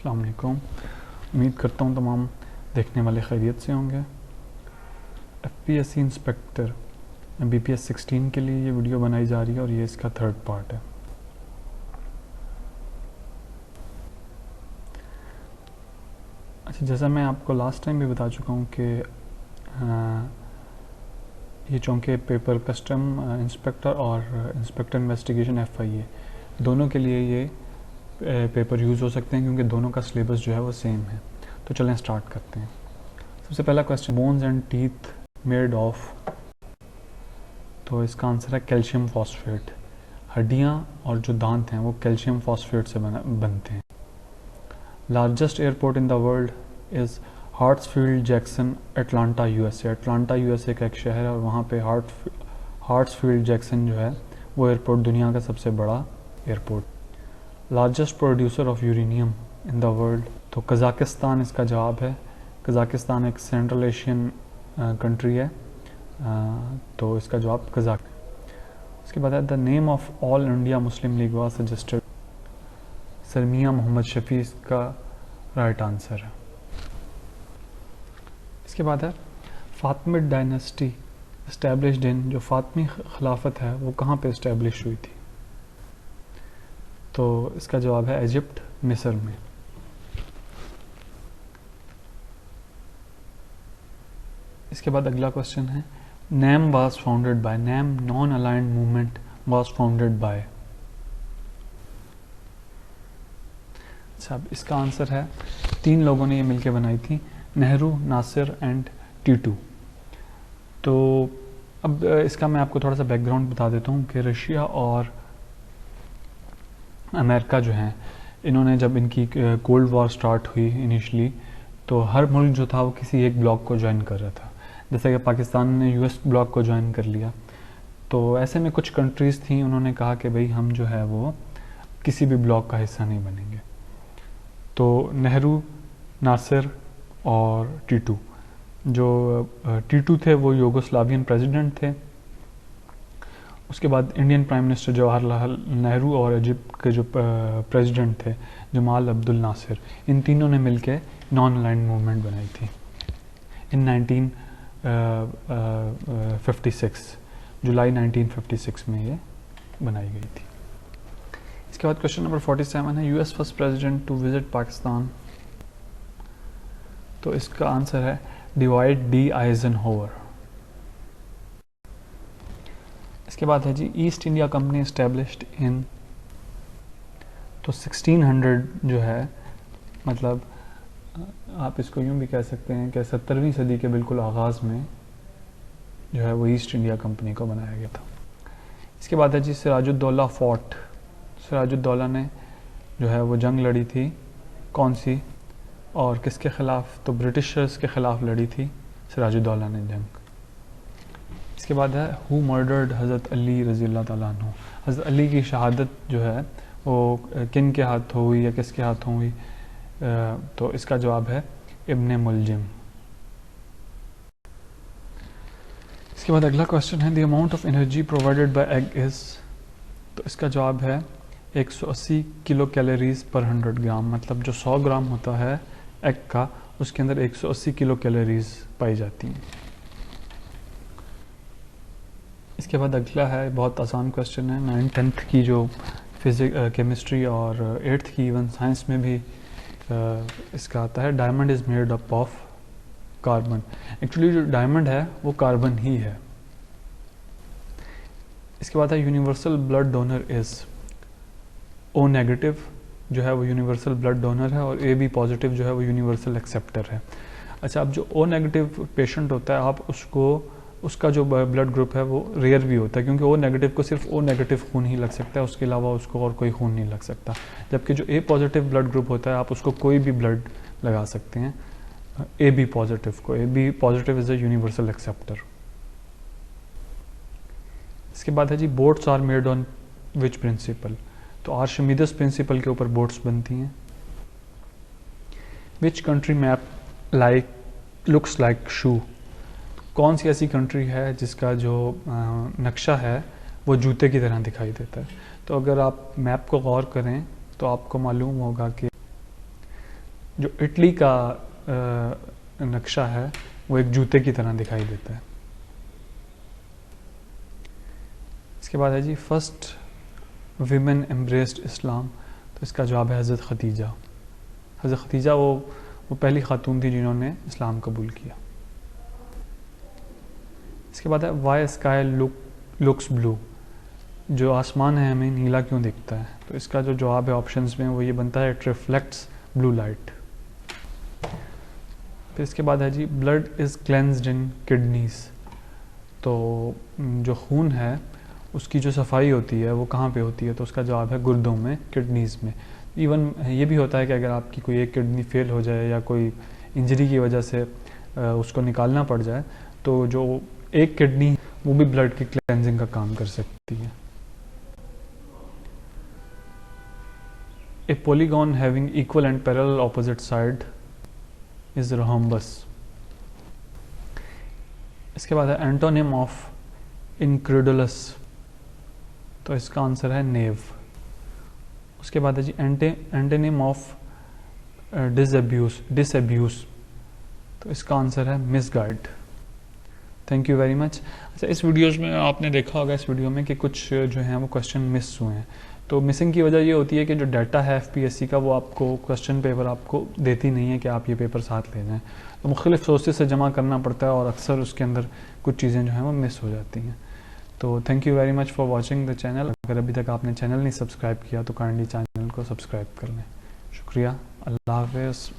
अस्सलाम वालेकुम। उम्मीद करता हूँ तमाम देखने वाले खैरियत से होंगे। एफपीएससी इंस्पेक्टर बीपीएस 16 के लिए ये वीडियो बनाई जा रही है और ये इसका थर्ड पार्ट है। अच्छा, जैसा मैं आपको लास्ट टाइम भी बता चुका हूँ कि ये चौंके पेपर कस्टम इंस्पेक्टर और इंस्पेक्टर इन्वेस्टिगेशन एफआईए दोनों के लिए ये पेपर यूज़ हो सकते हैं, क्योंकि दोनों का सिलेबस जो है वो सेम है। तो चलें स्टार्ट करते हैं। सबसे पहला question, bones and teeth made of, तो इसका आंसर है कैल्शियम फॉस्फेट। हड्डियाँ और जो दांत हैं वो कैल्शियम फॉस्फेट से बनते हैं। Largest airport in the world is Hartsfield Jackson, Atlanta USA. Atlanta USA का एक शहर है और वहाँ पे हार्ट्सफील्ड जैक्सन जो है वो एयरपोर्ट दुनिया का सबसे बड़ा airport. Largest producer of uranium in the world, तो कज़ाकिस्तान इसका जवाब है। कज़ाकिस्तान एक सेंट्रल एशियन कंट्री है, तो इसका जवाब कज़ाक। इसके बाद है the name of All India Muslim League was suggested, sir Mian Mohammad Shafi इसका राइट आंसर है। इसके बाद है फातमिड डायनेस्टी इस्टेब्लिश्ड इन, जो फातमी खिलाफत है वो कहाँ पे इस्टेब्लिश हुई थी, तो इसका जवाब है इजिप्ट, मिस्र में। इसके बाद अगला क्वेश्चन है NAM was founded by, NAM non aligned movement was founded by. अच्छा, अब इसका आंसर है 3 लोगों ने ये मिलकर बनाई थी, नेहरू, नासिर एंड टीटू। तो अब इसका मैं आपको थोड़ा सा बैकग्राउंड बता देता हूँ कि रशिया और अमेरिका जो हैं, इन्होंने जब इनकी कोल्ड वॉर स्टार्ट हुई इनिशली, तो हर मुल्क जो था वो किसी एक ब्लॉक को ज्वाइन कर रहा था। जैसे कि पाकिस्तान ने यूएस ब्लॉक को ज्वाइन कर लिया, तो ऐसे में कुछ कंट्रीज़ थी, उन्होंने कहा कि भाई हम जो है वो किसी भी ब्लॉक का हिस्सा नहीं बनेंगे। तो नेहरू, नासिर और टीटू, जो टीटू थे वो यूगोस्लावियन प्रेसिडेंट थे। उसके बाद Indian prime minister Jawaharlal Nehru और इजिप्ट के जो प्रेसिडेंट थे जमाल अब्दुल नासिर, इन तीनों ने मिलकर नॉन अलाइंड मूवमेंट बनाई थी इन 1956, जुलाई 1956 में ये बनाई गई थी। इसके बाद क्वेश्चन नंबर 47 है US first president to visit Pakistan, तो इसका आंसर है डिवाइड डी आइजनहोवर। इसके बाद है जी East India Company established in, तो 1600 जो है, मतलब आप इसको यूँ भी कह सकते हैं कि 17वीं सदी के बिल्कुल आगाज़ में जो है वो ईस्ट इंडिया कंपनी को बनाया गया था। इसके बाद है जी सिराजुद्दौला फोर्ट, सिराजुद्दौला ने जो है वो जंग लड़ी थी, कौन सी और किसके ख़िलाफ़, तो ब्रिटिशर्स के ख़िलाफ़ लड़ी थी सिराजुद्दौला ने जंग। इसके बाद है हु मर्डर्ड हज़रत अली रज़ी अल्लाह ताला अन्हु, हज़रत अली की शहादत जो है वो किन के हाथों हुई या किसके हाथों हुई, तो इसका जवाब है इब्ने मुलजिम। इसके बाद अगला क्वेश्चन है the amount of energy provided by egg is, तो इसका जवाब है 180 किलो कैलोरीज पर 100 ग्राम, मतलब जो 100 ग्राम होता है एग का, उसके अंदर 180 किलो कैलोरीज पाई जाती हैं। इसके बाद अगला है बहुत आसान क्वेश्चन है, 9th 10th की जो केमिस्ट्री और 8th की इवन साइंस में भी इसका आता है, diamond is made up of carbon. Actually जो डायमंड है वो कार्बन ही है। इसके बाद है universal blood donor is, O negative जो है वो यूनिवर्सल ब्लड डोनर है और ए बी पॉजिटिव जो है वो यूनिवर्सल एक्सेप्टर है। अच्छा, अब जो ओ नेगेटिव पेशेंट होता है, आप उसको, उसका जो ब्लड ग्रुप है वो रेयर भी होता है, क्योंकि ओ नेगेटिव को सिर्फ ओ नेगेटिव खून ही लग सकता है, उसके अलावा उसको और कोई खून नहीं लग सकता। जबकि जो ए पॉजिटिव ब्लड ग्रुप होता है, आप उसको कोई भी ब्लड लगा सकते हैं ए बी पॉजिटिव को। A B positive is a universal acceptor. इसके बाद है जी boats are made on which principle, तो आर्शिमिदस प्रिंसिपल के ऊपर बोट्स बनती हैं। Which country map like looks like shoe, कौन सी ऐसी कंट्री है जिसका जो नक्शा है वो जूते की तरह दिखाई देता है। तो अगर आप मैप को गौर करें तो आपको मालूम होगा कि जो इटली का नक्शा है वो एक जूते की तरह दिखाई देता है। इसके बाद है जी फर्स्ट वीमेन एम्ब्रेस्ड इस्लाम, तो इसका जवाब है हज़रत ख़दीजा। हज़रत ख़दीजा वो पहली खातून थी जिन्होंने इस्लाम कबूल किया। इसके बाद है वाई स्काई लुक्स ब्लू, जो आसमान है हमें नीला क्यों दिखता है, तो इसका जो जवाब है ऑप्शंस में वो ये बनता है इट रिफ्लेक्ट्स ब्लू लाइट। फिर इसके बाद है जी blood is cleansed in kidneys, तो जो खून है उसकी जो सफाई होती है वो कहाँ पे होती है, तो उसका जवाब है गुर्दों में, किडनीज़ में। इवन ये भी होता है कि अगर आपकी कोई एक किडनी फेल हो जाए या कोई इंजरी की वजह से उसको निकालना पड़ जाए, तो जो एक किडनी वो भी ब्लड की क्लेंजिंग का काम कर सकती है। A polygon having equal and parallel opposite side is rhombus. इसके बाद है एंटोनिम ऑफ इनक्रेडुलस, तो इसका आंसर है नेव। उसके बाद है जी एंटोनिम ऑफ डिसअब्यूज, तो इसका आंसर है misguide. Thank you very much. अच्छा, इस वीडियोज़ में आपने देखा होगा इस वीडियो में कि कुछ जो हैं वो क्वेश्चन मिस हुए हैं। तो मिसिंग की वजह ये होती है कि जो डाटा है FPSC का वो आपको क्वेश्चन पेपर आपको देती नहीं है कि आप ये पेपर साथ ले जाएँ, तो मुख्तलिफ सोर्सेज से जमा करना पड़ता है और अक्सर उसके अंदर कुछ चीज़ें जो हैं वो मिस हो जाती हैं। तो thank you very much for watching the channel. अगर अभी तक आपने चैनल नहीं सब्सक्राइब किया तो काइंडली चैनल को सब्सक्राइब कर लें। शुक्रिया, अल्लाह हाफ़िज़।